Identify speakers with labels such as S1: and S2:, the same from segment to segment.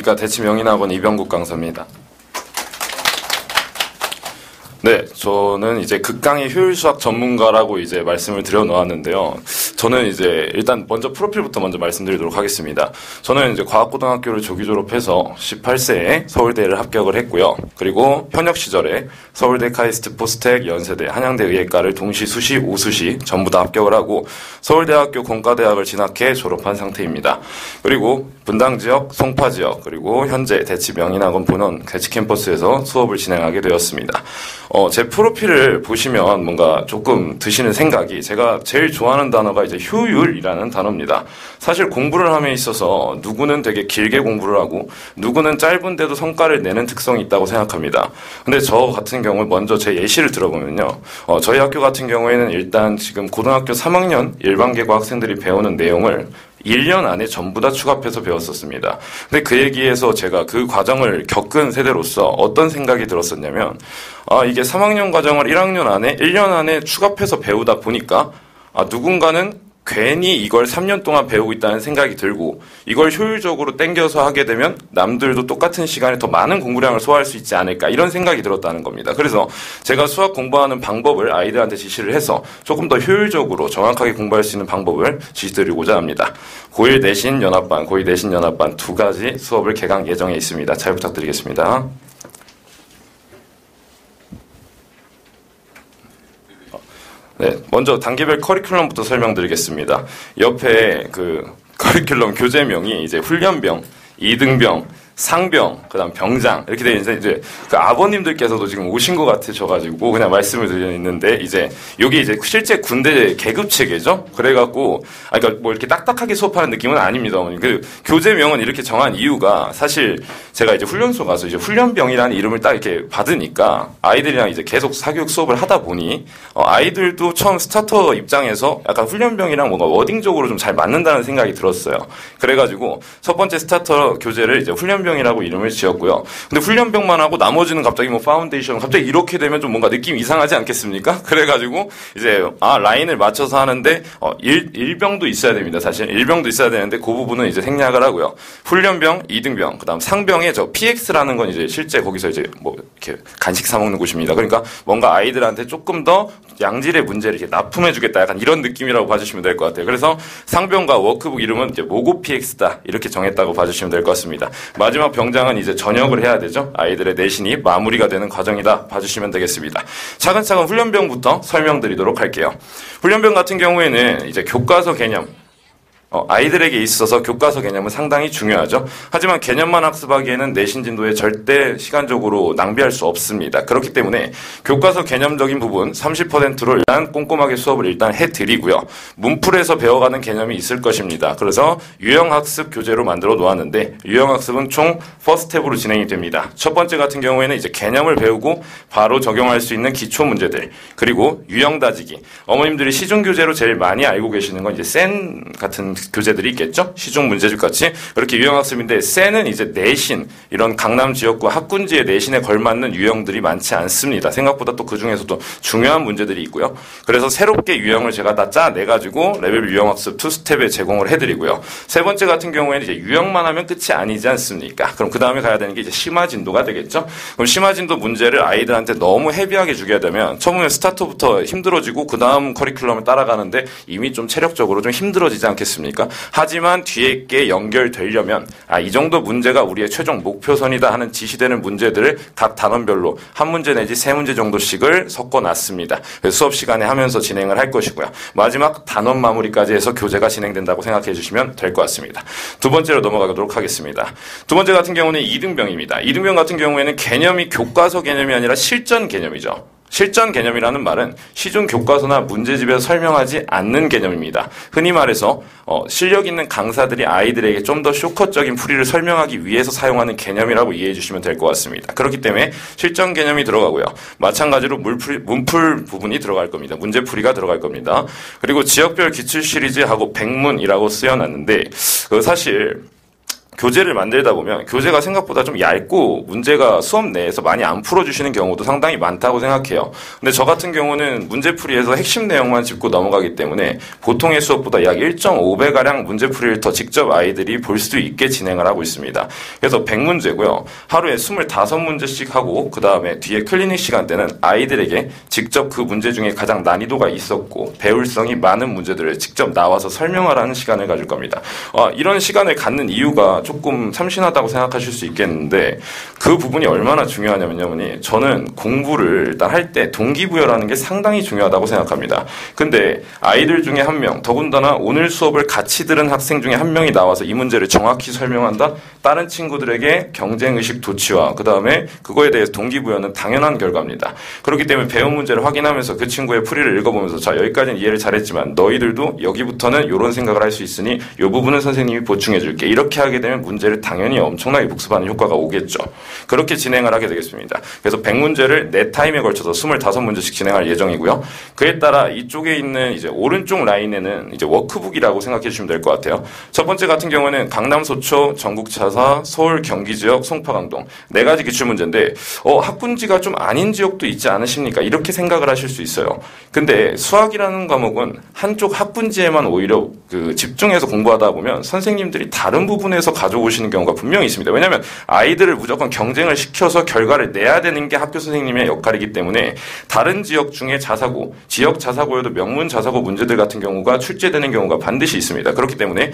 S1: 안녕하십니까. 대치명인학원 이병국 강사입니다. 네, 저는 이제 극강의 효율수학 전문가라고 이제 말씀을 드려 놓았는데요. 저는 이제 일단 먼저 프로필부터 먼저 말씀드리도록 하겠습니다. 저는 이제 과학고등학교를 조기 졸업해서 18세에 서울대를 합격을 했고요. 그리고 현역 시절에 서울대 카이스트 포스텍, 연세대, 한양대 의예과를 동시 수시, 우수시 전부 다 합격을 하고 서울대학교 공과대학을 진학해 졸업한 상태입니다. 그리고 분당 지역, 송파 지역, 그리고 현재 대치 명인학원 본원 대치 캠퍼스에서 수업을 진행하게 되었습니다. 제 프로필을 보시면 뭔가 조금 드시는 생각이, 제가 제일 좋아하는 단어가 이제 효율이라는 단어입니다. 사실 공부를 함에 있어서 누구는 되게 길게 공부를 하고 누구는 짧은데도 성과를 내는 특성이 있다고 생각합니다. 근데 저 같은 경우 먼저 제 예시를 들어보면요. 저희 학교 같은 경우에는 일단 지금 고등학교 3학년 일반계과 학생들이 배우는 내용을 1년 안에 전부 다 추가해서 배웠었습니다. 근데 그 얘기에서 제가 그 과정을 겪은 세대로서 어떤 생각이 들었었냐면, 이게 3학년 과정을 1학년 안에, 1년 안에 추가해서 배우다 보니까, 누군가는 괜히 이걸 3년 동안 배우고 있다는 생각이 들고, 이걸 효율적으로 땡겨서 하게 되면 남들도 똑같은 시간에 더 많은 공부량을 소화할 수 있지 않을까, 이런 생각이 들었다는 겁니다. 그래서 제가 수학 공부하는 방법을 아이들한테 지시를 해서 조금 더 효율적으로 정확하게 공부할 수 있는 방법을 지시드리고자 합니다. 고1 내신 연합반, 고2 내신 연합반 두 가지 수업을 개강 예정에 있습니다. 잘 부탁드리겠습니다. 네, 먼저 단계별 커리큘럼부터 설명드리겠습니다. 옆에 그 커리큘럼 교재명이 이제 훈련병, 이등병, 상병, 그다음 병장 이렇게 돼 있는데, 이제 그 아버님들께서도 지금 오신 것 같으셔가지고 그냥 말씀을 드리는데, 이제 여기 이제 실제 군대 계급 체계죠. 그래갖고 그러니까 뭐 이렇게 딱딱하게 수업하는 느낌은 아닙니다, 어머니. 그 교재명은 이렇게 정한 이유가, 사실 제가 이제 훈련소 가서 이제 훈련병이라는 이름을 딱 이렇게 받으니까 아이들이랑 이제 계속 사교육 수업을 하다 보니 아이들도 처음 스타터 입장에서 약간 훈련병이랑 뭔가 워딩적으로 좀 잘 맞는다는 생각이 들었어요. 그래가지고 첫 번째 스타터 교재를 이제 훈련병이라고 이름을 지었고요. 근데 훈련병만 하고 나머지는 갑자기 뭐 파운데이션, 갑자기 이렇게 되면 좀 뭔가 느낌이 이상하지 않겠습니까? 그래가지고 이제 라인을 맞춰서 하는데 일병도 있어야 됩니다. 사실 일병도 있어야 되는데 그 부분은 이제 생략을 하고요. 훈련병, 이등병, 그다음 상병에 저 PX라는 건 이제 실제 거기서 이제 뭐 이렇게 간식 사 먹는 곳입니다. 그러니까 뭔가 아이들한테 조금 더 양질의 문제를 이렇게 납품해주겠다, 약간 이런 느낌이라고 봐주시면 될 것 같아요. 그래서 상병과 워크북 이름은 이제 모고 PX다, 이렇게 정했다고 봐주시면 될 것 같습니다. 마지막 병장은 이제 전역을 해야 되죠. 아이들의 내신이 마무리가 되는 과정이다 봐주시면 되겠습니다. 차근차근 훈련병부터 설명드리도록 할게요. 훈련병 같은 경우에는 이제 교과서 개념, 아이들에게 있어서 교과서 개념은 상당히 중요하죠. 하지만 개념만 학습하기에는 내신 진도에 절대 시간적으로 낭비할 수 없습니다. 그렇기 때문에 교과서 개념적인 부분 30%로 일단 꼼꼼하게 수업을 일단 해드리고요. 문풀에서 배워가는 개념이 있을 것입니다. 그래서 유형학습 교재로 만들어 놓았는데, 유형학습은 총 1스텝으로 진행이 됩니다. 첫 번째 같은 경우에는 이제 개념을 배우고 바로 적용할 수 있는 기초 문제들, 그리고 유형 다지기. 어머님들이 시중 교재로 제일 많이 알고 계시는 건 이제 센 같은 교재들이 있겠죠? 시중 문제집 같이. 그렇게 유형학습인데, 센은 이제 내신, 이런 강남 지역구 학군지의 내신에 걸맞는 유형들이 많지 않습니다. 생각보다 또 그 중에서도 중요한 문제들이 있고요. 그래서 새롭게 유형을 제가 다 짜내가지고 레벨 유형학습 2스텝에 제공을 해드리고요. 세 번째 같은 경우에는 이제 유형만 하면 끝이 아니지 않습니까? 그럼 그 다음에 가야 되는 게 이제 심화진도가 되겠죠? 그럼 심화진도 문제를 아이들한테 너무 헤비하게 주게 되면 처음에 스타트부터 힘들어지고 그 다음 커리큘럼을 따라가는데 이미 좀 체력적으로 좀 힘들어지지 않겠습니까? 하지만 뒤에 게 연결되려면 이 정도 문제가 우리의 최종 목표선이다 하는 지시되는 문제들을 각 단원별로 한 문제 내지 세 문제 정도씩을 섞어놨습니다. 그래서 수업 시간에 하면서 진행을 할 것이고요. 마지막 단원 마무리까지 해서 교재가 진행된다고 생각해 주시면 될 것 같습니다. 두 번째로 넘어가도록 하겠습니다. 두 번째 같은 경우는 이등병입니다. 이등병 같은 경우에는 개념이 교과서 개념이 아니라 실전 개념이죠. 실전 개념이라는 말은 시중 교과서나 문제집에서 설명하지 않는 개념입니다. 흔히 말해서 실력 있는 강사들이 아이들에게 좀 더 쇼커적인 풀이를 설명하기 위해서 사용하는 개념이라고 이해해 주시면 될 것 같습니다. 그렇기 때문에 실전 개념이 들어가고요. 마찬가지로 문풀 부분이 들어갈 겁니다. 문제풀이가 들어갈 겁니다. 그리고 지역별 기출 시리즈하고 백문이라고 쓰여놨는데, 사실 교재를 만들다 보면 교재가 생각보다 좀 얇고 문제가 수업 내에서 많이 안 풀어주시는 경우도 상당히 많다고 생각해요. 근데 저 같은 경우는 문제풀이에서 핵심 내용만 짚고 넘어가기 때문에 보통의 수업보다 약 1.5배가량 문제풀이를 더 직접 아이들이 볼 수 있게 진행을 하고 있습니다. 그래서 100문제고요. 하루에 25문제씩 하고 그 다음에 뒤에 클리닉 시간 때는 아이들에게 직접 그 문제 중에 가장 난이도가 있었고 배울성이 많은 문제들을 직접 나와서 설명하라는 시간을 가질 겁니다. 이런 시간을 갖는 이유가 조금 참신하다고 생각하실 수 있겠는데 그 부분이 얼마나 중요하냐면요. 저는 공부를 일단 할 때 동기부여라는 게 상당히 중요하다고 생각합니다. 근데 아이들 중에 한 명, 더군다나 오늘 수업을 같이 들은 학생 중에 한 명이 나와서 이 문제를 정확히 설명한다? 다른 친구들에게 경쟁의식 도취와 그 다음에 그거에 대해서 동기부여는 당연한 결과입니다. 그렇기 때문에 배운 문제를 확인하면서 그 친구의 풀이를 읽어보면서 자 여기까지는 이해를 잘했지만 너희들도 여기부터는 이런 생각을 할 수 있으니 이 부분은 선생님이 보충해 줄게. 이렇게 하게 되면 문제를 당연히 엄청나게 복습하는 효과가 오겠죠. 그렇게 진행을 하게 되겠습니다. 그래서 100문제를 4타임에 걸쳐서 25문제씩 진행할 예정이고요. 그에 따라 이쪽에 있는 이제 오른쪽 라인에는 이제 워크북이라고 생각해 주시면 될 것 같아요. 첫 번째 같은 경우는 강남 소초, 전국 차사, 서울 경기 지역, 송파 강동 4가지 기출 문제인데 학군지가 좀 아닌 지역도 있지 않으십니까? 이렇게 생각을 하실 수 있어요. 근데 수학이라는 과목은 한쪽 학군지에만 오히려 집중해서 공부하다 보면 선생님들이 다른 부분에서 가져오시는 경우가 분명히 있습니다. 왜냐하면 아이들을 무조건 경쟁을 시켜서 결과를 내야 되는 게 학교 선생님의 역할이기 때문에 다른 지역 중에 자사고, 지역 자사고에도 명문 자사고 문제들 같은 경우가 출제되는 경우가 반드시 있습니다. 그렇기 때문에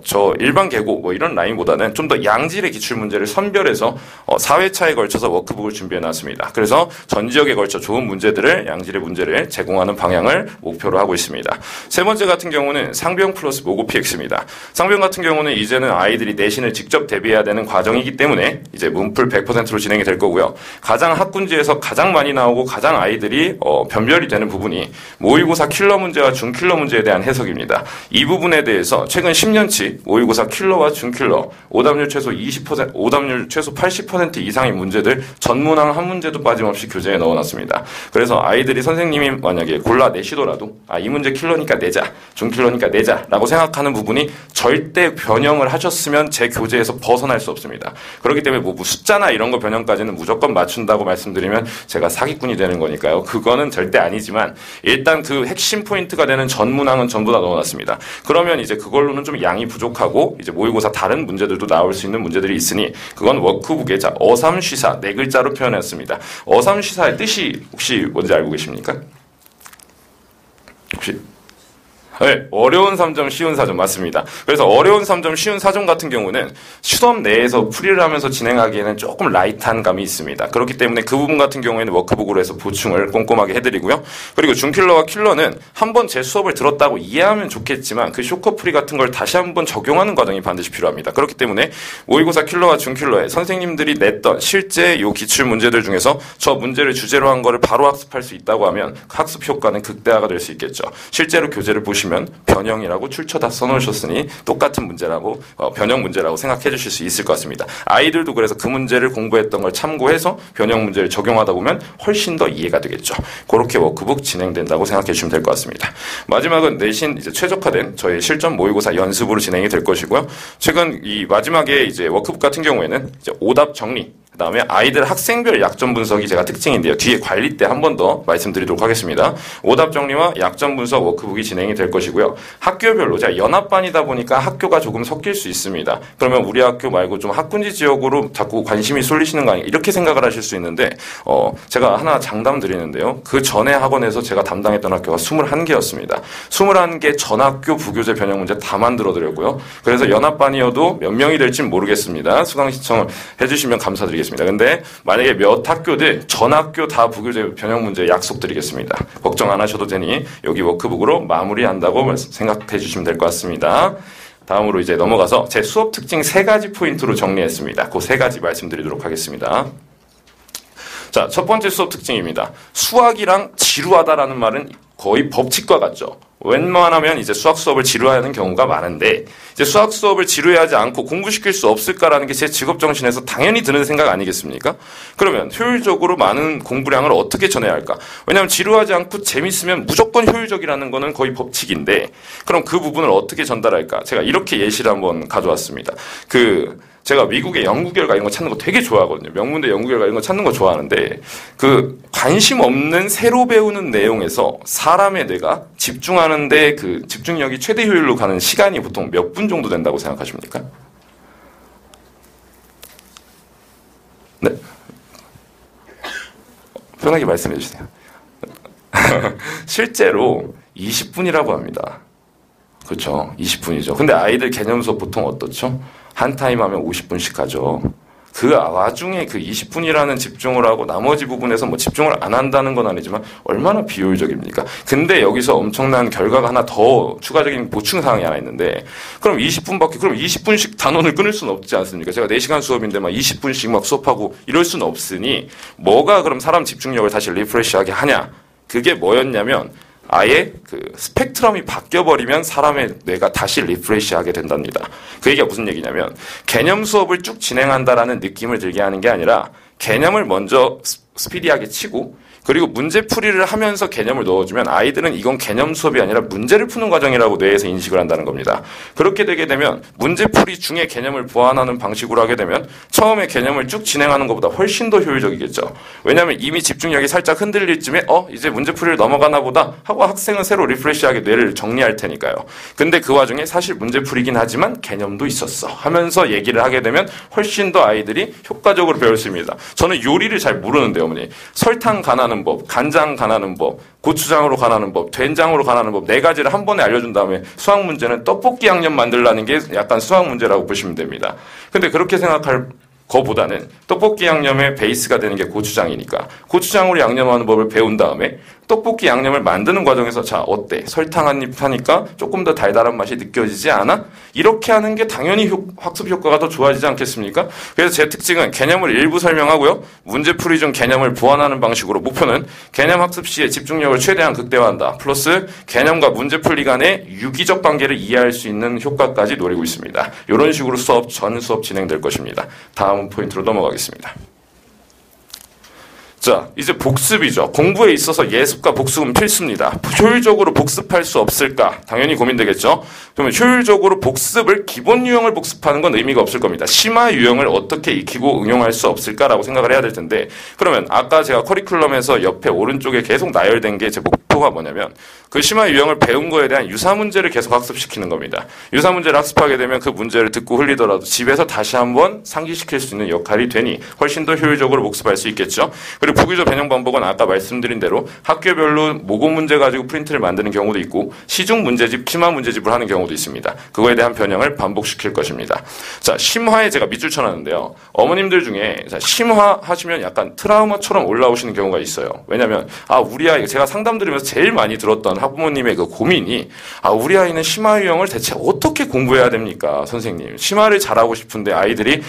S1: 저 일반 계고 뭐 이런 라인보다는 좀 더 양질의 기출 문제를 선별해서 4회차에 걸쳐서 워크북을 준비해 놨습니다. 그래서 전 지역에 걸쳐 좋은 문제들을 양질의 문제를 제공하는 방향을 목표로 하고 있습니다. 세 번째 같은 경우는 상병 플러스 모고 PX입니다. 상병 같은 경우는 이제는 아이들이 내신을 직접 대비해야 되는 과정이기 때문에 이제 문풀 100%로 진행이 될 거고요. 가장 학군지에서 가장 많이 나오고 가장 아이들이 변별이 되는 부분이 모의고사 킬러 문제와 준킬러 문제에 대한 해석입니다. 이 부분에 대해서 최근 10년치 모의고사 킬러와 준킬러 오답률 최소 20%, 오답률 최소 80% 이상의 문제들 전문항 한 문제도 빠짐없이 교재에 넣어놨습니다. 그래서 아이들이 선생님이 만약에 골라내시더라도 이 문제 킬러니까 내자, 준킬러니까 내자 라고 생각하는 부분이 절대 변형을 하셨으면 제 교재에서 벗어날 수 없습니다. 그렇기 때문에 뭐 숫자나 이런 거 변형까지는 무조건 맞춘다고 말씀드리면 제가 사기꾼이 되는 거니까요. 그거는 절대 아니지만 일단 그 핵심 포인트가 되는 전문항은 전부 다 넣어놨습니다. 그러면 이제 그걸로는 좀 양이 부족하고 이제 모의고사 다른 문제들도 나올 수 있는 문제들이 있으니 그건 워크북에 어삼쉬사 4글자로 표현했습니다. 어삼쉬사의 뜻이 혹시 뭔지 알고 계십니까? 혹시? 네, 어려운 3점, 쉬운 4점 맞습니다. 그래서 어려운 3점, 쉬운 4점 같은 경우는 수업 내에서 풀이를 하면서 진행하기에는 조금 라이트한 감이 있습니다. 그렇기 때문에 그 부분 같은 경우에는 워크북으로 해서 보충을 꼼꼼하게 해드리고요. 그리고 준킬러와 킬러는 한번 제 수업을 들었다고 이해하면 좋겠지만 그 쇼커풀이 같은 걸 다시 한번 적용하는 과정이 반드시 필요합니다. 그렇기 때문에 모의고사 킬러와 준킬러에 선생님들이 냈던 실제 요 기출 문제들 중에서 저 문제를 주제로 한 거를 바로 학습할 수 있다고 하면 학습 효과는 극대화가 될 수 있겠죠. 실제로 교재를 보시면 변형이라고 출처 다 써놓으셨으니 똑같은 문제라고 변형 문제라고 생각해 주실 수 있을 것 같습니다. 아이들도 그래서 그 문제를 공부했던 걸 참고해서 변형 문제를 적용하다 보면 훨씬 더 이해가 되겠죠. 그렇게 워크북 진행된다고 생각해 주시면 될 것 같습니다. 마지막은 내신 이제 최적화된 저희 실전 모의고사 연습으로 진행이 될 것이고요. 최근 이 마지막에 이제 워크북 같은 경우에는 이제 오답 정리, 그다음에 아이들 학생별 약점 분석이 제가 특징인데요. 뒤에 관리 때 한 번 더 말씀드리도록 하겠습니다. 오답 정리와 약점 분석 워크북이 진행이 될 것이고요. 학교별로 제가 연합반이다 보니까 학교가 조금 섞일 수 있습니다. 그러면 우리 학교 말고 좀 학군지 지역으로 자꾸 관심이 쏠리시는 거 아니에요? 이렇게 생각을 하실 수 있는데 제가 하나 장담 드리는데요. 그 전에 학원에서 제가 담당했던 학교가 21개였습니다. 21개 전 학교 부교재 변형 문제 다 만들어 드렸고요. 그래서 연합반이어도 몇 명이 될진 모르겠습니다. 수강 신청을 해주시면 감사드리겠습니다. 근데 만약에 몇 학교든 전 학교 다 부교재 변형 문제 약속드리겠습니다. 걱정 안 하셔도 되니 여기 워크북으로 마무리한다고 생각해 주시면 될 것 같습니다. 다음으로 이제 넘어가서 제 수업 특징 3가지 포인트로 정리했습니다. 그 3가지 말씀드리도록 하겠습니다. 자, 첫 번째 수업 특징입니다. 수학이랑 지루하다라는 말은 거의 법칙과 같죠. 웬만하면 이제 수학 수업을 지루해하는 경우가 많은데 이제 수학 수업을 지루해하지 않고 공부시킬 수 없을까라는 게 제 직업 정신에서 당연히 드는 생각 아니겠습니까? 그러면 효율적으로 많은 공부량을 어떻게 전해야 할까? 왜냐하면 지루하지 않고 재밌으면 무조건 효율적이라는 거는 거의 법칙인데 그럼 그 부분을 어떻게 전달할까? 제가 이렇게 예시를 한번 가져왔습니다. 제가 미국의 연구 결과 이런 거 찾는 거 되게 좋아하거든요. 명문대 연구 결과 이런 거 찾는 거 좋아하는데 관심 없는 새로 배우는 내용에서 사람의 뇌가 집중하는데 집중력이 최대 효율로 가는 시간이 보통 몇 분 정도 된다고 생각하십니까? 네? 편하게 말씀해 주세요. 실제로 20분이라고 합니다. 그렇죠. 20분이죠. 근데 아이들 개념 수업 보통 어떻죠? 한 타임 하면 50분씩 가죠. 그 와중에 20분이라는 집중을 하고 나머지 부분에서 뭐 집중을 안 한다는 건 아니지만 얼마나 비효율적입니까? 근데 여기서 엄청난 결과가 하나 더 추가적인 보충 사항이 하나 있는데 그럼 20분씩 단원을 끊을 수는 없지 않습니까? 제가 4시간 수업인데 막 20분씩 막 수업하고 이럴 수는 없으니 뭐가 그럼 사람 집중력을 다시 리프레시하게 하냐? 그게 뭐였냐면 아예 스펙트럼이 바뀌어버리면 사람의 뇌가 다시 리프레시하게 된답니다. 그 얘기가 무슨 얘기냐면 개념 수업을 쭉 진행한다라는 느낌을 들게 하는 게 아니라 개념을 먼저 스피디하게 치고 그리고 문제풀이를 하면서 개념을 넣어주면 아이들은 이건 개념 수업이 아니라 문제를 푸는 과정이라고 뇌에서 인식을 한다는 겁니다. 그렇게 되게 되면 문제풀이 중에 개념을 보완하는 방식으로 하게 되면 처음에 개념을 쭉 진행하는 것보다 훨씬 더 효율적이겠죠. 왜냐하면 이미 집중력이 살짝 흔들릴 쯤에 이제 문제풀이를 넘어가나 보다 하고 학생은 새로 리프레시하게 뇌를 정리할 테니까요. 근데 그 와중에 사실 문제풀이긴 하지만 개념도 있었어 하면서 얘기를 하게 되면 훨씬 더 아이들이 효과적으로 배울 수 있습니다. 저는 요리를 잘 모르는데 어머니 설탕 간하는 법, 간장 간하는 법, 고추장으로 간하는 법, 된장으로 간하는 법 4가지를 한 번에 알려준 다음에 수학 문제는 떡볶이 양념 만들라는 게 약간 수학 문제라고 보시면 됩니다. 근데 그렇게 생각할 거보다는 떡볶이 양념의 베이스가 되는 게 고추장이니까 고추장으로 양념하는 법을 배운 다음에 떡볶이 양념을 만드는 과정에서 자 어때? 설탕 한 입 하니까 조금 더 달달한 맛이 느껴지지 않아? 이렇게 하는 게 당연히 학습 효과가 더 좋아지지 않겠습니까? 그래서 제 특징은 개념을 일부 설명하고요. 문제풀이 중 개념을 보완하는 방식으로 목표는 개념 학습 시에 집중력을 최대한 극대화한다. 플러스 개념과 문제풀이 간의 유기적 관계를 이해할 수 있는 효과까지 노리고 있습니다. 이런 식으로 전 수업 진행될 것입니다. 다음 포인트로 넘어가겠습니다. 자, 이제 복습이죠. 공부에 있어서 예습과 복습은 필수입니다. 효율적으로 복습할 수 없을까? 당연히 고민되겠죠. 그러면 효율적으로 복습을 기본 유형을 복습하는 건 의미가 없을 겁니다. 심화 유형을 어떻게 익히고 응용할 수 없을까라고 생각을 해야 될 텐데 그러면 아까 제가 커리큘럼에서 옆에 오른쪽에 계속 나열된 게 제 목표가 뭐냐면 그 심화 유형을 배운 거에 대한 유사 문제를 계속 학습시키는 겁니다. 유사 문제를 학습하게 되면 그 문제를 듣고 흘리더라도 집에서 다시 한번 상기시킬 수 있는 역할이 되니 훨씬 더 효율적으로 복습할 수 있겠죠. 그리고 부기조 변형 반복은 아까 말씀드린 대로 학교별로 모공 문제 가지고 프린트를 만드는 경우도 있고 시중 문제집, 심화 문제집을 하는 경우도 있습니다. 그거에 대한 변형을 반복시킬 것입니다. 자, 심화에 제가 밑줄 쳐놨는데요. 어머님들 중에 심화 하시면 약간 트라우마처럼 올라오시는 경우가 있어요. 왜냐면 우리 아이 제가 상담 드리면서 제일 많이 들었던 학부모님의 그 고민이 우리 아이는 심화 유형을 대체 어떻게 공부해야 됩니까? 선생님. 심화를 잘하고 싶은데 아이들이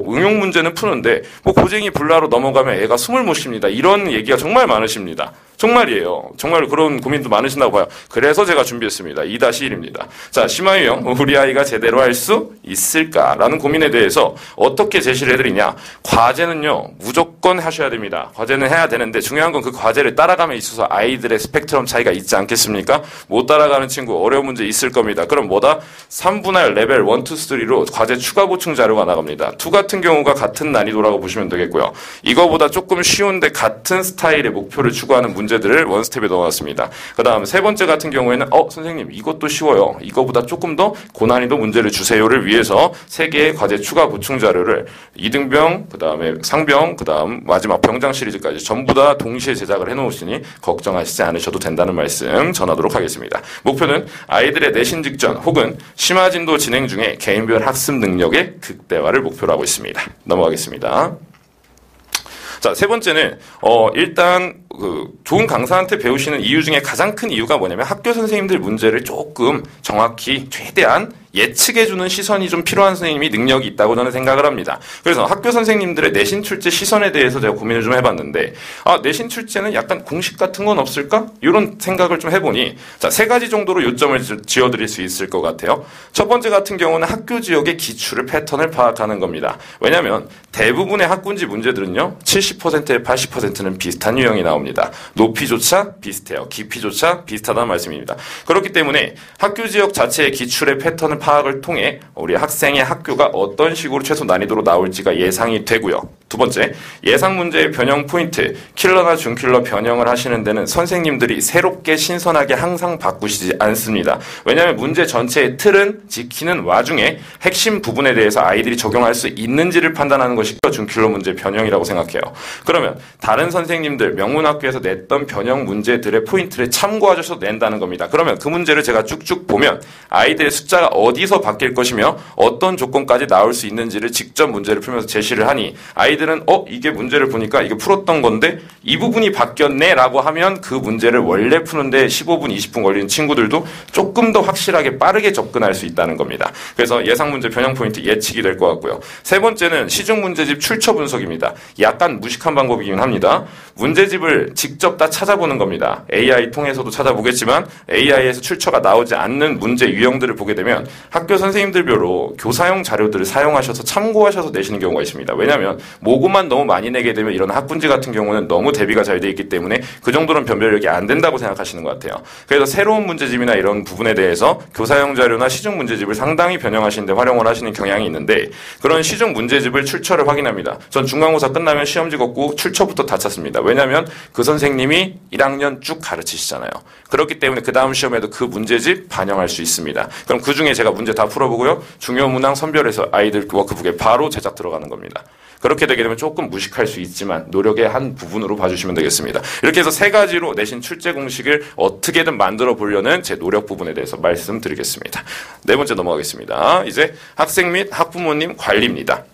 S1: 응용 문제는 푸는데 고쟁이 불나로 넘어가면 애가 숨을 못 쉽니다. 이런 얘기가 정말 많으십니다. 정말이에요. 정말 그런 고민도 많으신다고 봐요. 그래서 제가 준비했습니다. 2-1입니다. 자, 심화 유형 우리 아이가 제대로 할 수 있을까라는 고민에 대해서 어떻게 제시를 해드리냐. 과제는요. 무조건 하셔야 됩니다. 과제는 해야 되는데 중요한 건 그 과제를 따라감에 있어서 아이들의 스펙트럼 차이가 있지 않겠습니까? 못 따라가는 친구 어려운 문제 있을 겁니다. 그럼 3분할 레벨 1, 2, 3로 과제 추가 보충 자료가 나갑니다. 2 같은 경우가 같은 난이도라고 보시면 되겠고요. 이거보다 조금 쉬운데 같은 스타일의 목표를 추구하는 문제들을 원스텝에 넣어놨습니다. 그 다음 3번째 같은 경우에는 선생님 이것도 쉬워요. 이거보다 조금 더 고난이도 문제를 주세요를 위해서 3개의 과제 추가 보충 자료를 2등병, 그 다음에 상병, 그 다음 마지막 병장 시리즈까지 전부 다 동시에 제작을 해놓으시니 걱정하시지 않으셔도 된다는 말씀 전하도록 하겠습니다. 목표는 아이들의 내신 직전 혹은 심화 진도 진행 중에 개인별 학습 능력의 극대화를 목표로 하고 있습니다. 넘어가겠습니다. 자, 3번째는 일단 좋은 강사한테 배우시는 이유 중에 가장 큰 이유가 뭐냐면 학교 선생님들 문제를 조금 정확히 최대한 예측해주는 시선이 좀 필요한 선생님이 능력이 있다고 저는 생각을 합니다. 그래서 학교 선생님들의 내신 출제 시선에 대해서 제가 고민을 좀 해봤는데, 내신 출제는 약간 공식 같은 건 없을까? 이런 생각을 좀 해보니, 자, 3가지 정도로 요점을 지어드릴 수 있을 것 같아요. 첫 번째 같은 경우는 학교 지역의 기출을 패턴을 파악하는 겁니다. 왜냐하면 대부분의 학군지 문제들은요, 70%에 80%는 비슷한 유형이 나옵니다. 높이조차 비슷해요. 깊이조차 비슷하다는 말씀입니다. 그렇기 때문에 학교 지역 자체의 기출의 패턴을 파악을 통해 우리 학생의 학교가 어떤 식으로 최소 난이도로 나올지가 예상이 되고요. 두 번째, 예상 문제의 변형 포인트, 킬러나 준킬러 변형을 하시는 데는 선생님들이 새롭게 신선하게 항상 바꾸시지 않습니다. 왜냐하면 문제 전체의 틀은 지키는 와중에 핵심 부분에 대해서 아이들이 적용할 수 있는지를 판단하는 것이 준킬러 문제 변형이라고 생각해요. 그러면 다른 선생님들 명문학교에서 냈던 변형 문제들의 포인트를 참고하셔서 낸다는 겁니다. 그러면 그 문제를 제가 쭉쭉 보면 아이들의 숫자가 어디서 바뀔 것이며 어떤 조건까지 나올 수 있는지를 직접 문제를 풀면서 제시를 하니 아이들은 이게 문제를 보니까 이게 풀었던 건데 이 부분이 바뀌었네 라고 하면 그 문제를 원래 푸는데 15분, 20분 걸리는 친구들도 조금 더 확실하게 빠르게 접근할 수 있다는 겁니다. 그래서 예상 문제 변형 포인트 예측이 될 것 같고요. 세 번째는 시중 문제집 출처 분석입니다. 약간 무식한 방법이긴 합니다. 문제집을 직접 다 찾아보는 겁니다. AI 통해서도 찾아보겠지만 AI에서 출처가 나오지 않는 문제 유형들을 보게 되면 학교 선생님들별로 교사용 자료들을 사용하셔서 참고하셔서 내시는 경우가 있습니다. 왜냐하면 모고만 너무 많이 내게 되면 이런 학군지 같은 경우는 너무 대비가 잘 돼 있기 때문에 그 정도는 변별력이 안 된다고 생각하시는 것 같아요. 그래서 새로운 문제집이나 이런 부분에 대해서 교사용 자료나 시중 문제집을 상당히 변형하시는 데 활용을 하시는 경향이 있는데 그런 시중 문제집을 출처를 확인합니다. 전 중간고사 끝나면 시험지 걷고 출처부터 다 찾습니다. 왜냐하면 그 선생님이 1학년 쭉 가르치시잖아요. 그렇기 때문에 그 다음 시험에도 그 문제집 반영할 수 있습니다. 그럼 그 중에 제가 문제 다 풀어보고요. 중요 문항 선별해서 아이들 워크북에 바로 제작 들어가는 겁니다. 그렇게 되게 되면 조금 무식할 수 있지만 노력의 한 부분으로 봐주시면 되겠습니다. 이렇게 해서 3가지로 내신 출제 공식을 어떻게든 만들어 보려는 제 노력 부분에 대해서 말씀드리겠습니다. 네 번째 넘어가겠습니다. 이제 학생 및 학부모님 관리입니다.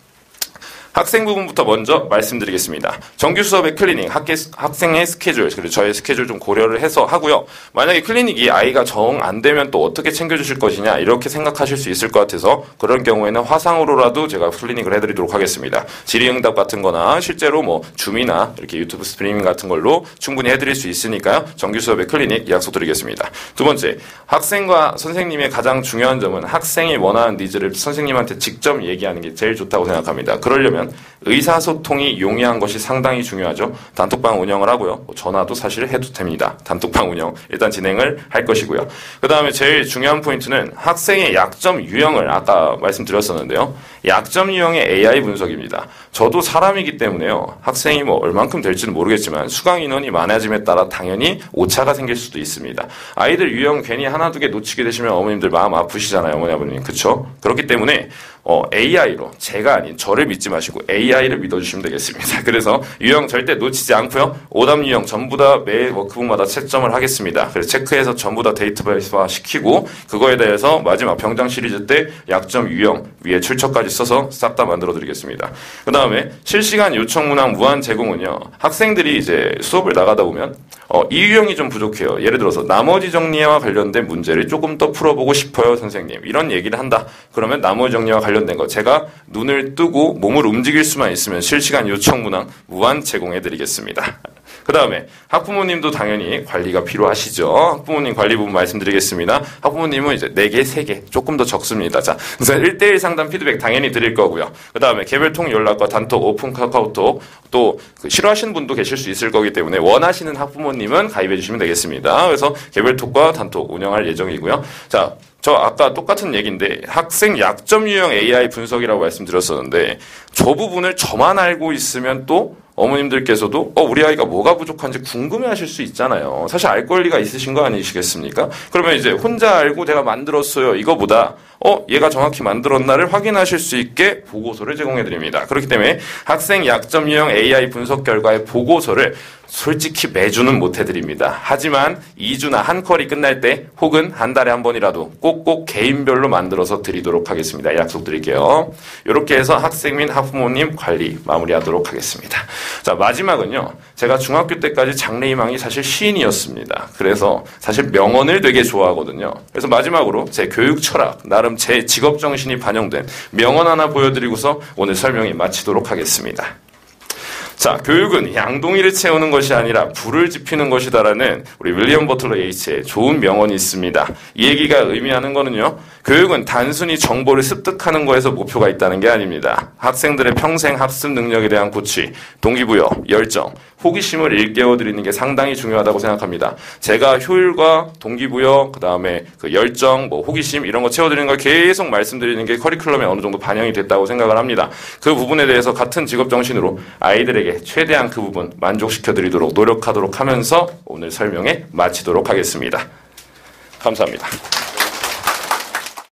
S1: 학생 부분부터 먼저 말씀드리겠습니다. 정규 수업의 클리닉, 학생의 스케줄, 그리고 저의 스케줄 좀 고려를 해서 하고요. 만약에 클리닉이 아이가 정 안 되면 또 어떻게 챙겨주실 것이냐 이렇게 생각하실 수 있을 것 같아서 그런 경우에는 화상으로라도 제가 클리닉을 해드리도록 하겠습니다. 질의응답 같은 거나 실제로 뭐 줌이나 이렇게 유튜브 스트리밍 같은 걸로 충분히 해드릴 수 있으니까요. 정규 수업의 클리닉 약속드리겠습니다. 두 번째, 학생과 선생님의 가장 중요한 점은 학생이 원하는 니즈를 선생님한테 직접 얘기하는 게 제일 좋다고 생각합니다. 그러려면 의사소통이 용이한 것이 상당히 중요하죠. 단톡방 운영을 하고요. 전화도 사실 해도 됩니다. 단톡방 운영 일단 진행을 할 것이고요. 그 다음에 제일 중요한 포인트는 학생의 약점 유형을 아까 말씀드렸었는데요. 약점 유형의 AI 분석입니다. 저도 사람이기 때문에요. 학생이 뭐 얼만큼 될지는 모르겠지만 수강 인원이 많아짐에 따라 당연히 오차가 생길 수도 있습니다. 아이들 유형 괜히 하나 두 개 놓치게 되시면 어머님들 마음 아프시잖아요. 어머니 아버님. 그렇죠? 그렇기 때문에 AI로 제가 아닌 저를 믿지 마시고 AI를 믿어주시면 되겠습니다. 그래서 유형 절대 놓치지 않고요. 오답 유형 전부 다 매 워크북마다 채점을 하겠습니다. 그래서 체크해서 전부 다 데이터베이스화 시키고 그거에 대해서 마지막 병장 시리즈 때 약점 유형 위에 출처까지 써서 싹 다 만들어 드리겠습니다. 그 다음에 실시간 요청 문항 무한 제공은요. 학생들이 이제 수업을 나가다 보면 이 유형이 좀 부족해요. 예를 들어서 나머지 정리와 관련된 문제를 조금 더 풀어보고 싶어요, 선생님. 이런 얘기를 한다. 그러면 나머지 정리와 관련된 거 제가 눈을 뜨고 몸을 움직일 수만 있으면 실시간 요청 문항 무한 제공해드리겠습니다. 그 다음에 학부모님도 당연히 관리가 필요하시죠. 학부모님 관리 부분 말씀드리겠습니다. 학부모님은 이제 4개, 3개 조금 더 적습니다. 자, 그래서 1대1 상담 피드백 당연히 드릴 거고요. 그 다음에 개별통 연락과 단톡, 오픈 카카오톡 또 싫어하시는 분도 계실 수 있을 거기 때문에 원하시는 학부모님은 가입해 주시면 되겠습니다. 그래서 개별톡과 단톡 운영할 예정이고요. 자, 저 아까 똑같은 얘기인데 학생 약점 유형 AI 분석이라고 말씀드렸었는데 저 부분을 저만 알고 있으면 또 어머님들께서도 우리 아이가 뭐가 부족한지 궁금해하실 수 있잖아요. 사실 알 권리가 있으신 거 아니시겠습니까? 그러면 이제 혼자 알고 제가 만들었어요. 이거보다 얘가 정확히 만들었나를 확인하실 수 있게 보고서를 제공해 드립니다. 그렇기 때문에 학생 약점 유형 AI 분석 결과의 보고서를 솔직히 매주는 못 해드립니다. 하지만 2주나 한 컬이 끝날 때 혹은 한 달에 한 번이라도 꼭꼭 개인별로 만들어서 드리도록 하겠습니다. 약속드릴게요. 이렇게 해서 학생 및 학부모님 관리 마무리하도록 하겠습니다. 자, 마지막은요. 제가 중학교 때까지 장래희망이 사실 시인이었습니다. 그래서 사실 명언을 되게 좋아하거든요. 그래서 마지막으로 제 교육 철학, 나름 제 직업 정신이 반영된 명언 하나 보여드리고서 오늘 설명이 마치도록 하겠습니다. 자, 교육은 양동이를 채우는 것이 아니라 불을 지피는 것이다라는 우리 윌리엄 버틀러 예이츠의 좋은 명언이 있습니다. 이 얘기가 의미하는 거는요. 교육은 단순히 정보를 습득하는 거에서 목표가 있다는 게 아닙니다. 학생들의 평생 학습 능력에 대한 고취, 동기부여, 열정, 호기심을 일깨워드리는 게 상당히 중요하다고 생각합니다. 제가 효율과 동기부여, 그 다음에 그 열정, 호기심 이런 거 채워드리는 걸 계속 말씀드리는 게 커리큘럼에 어느 정도 반영이 됐다고 생각을 합니다. 그 부분에 대해서 같은 직업 정신으로 아이들에게 최대한 그 부분 만족시켜드리도록 노력하도록 하면서 오늘 설명에 마치도록 하겠습니다. 감사합니다.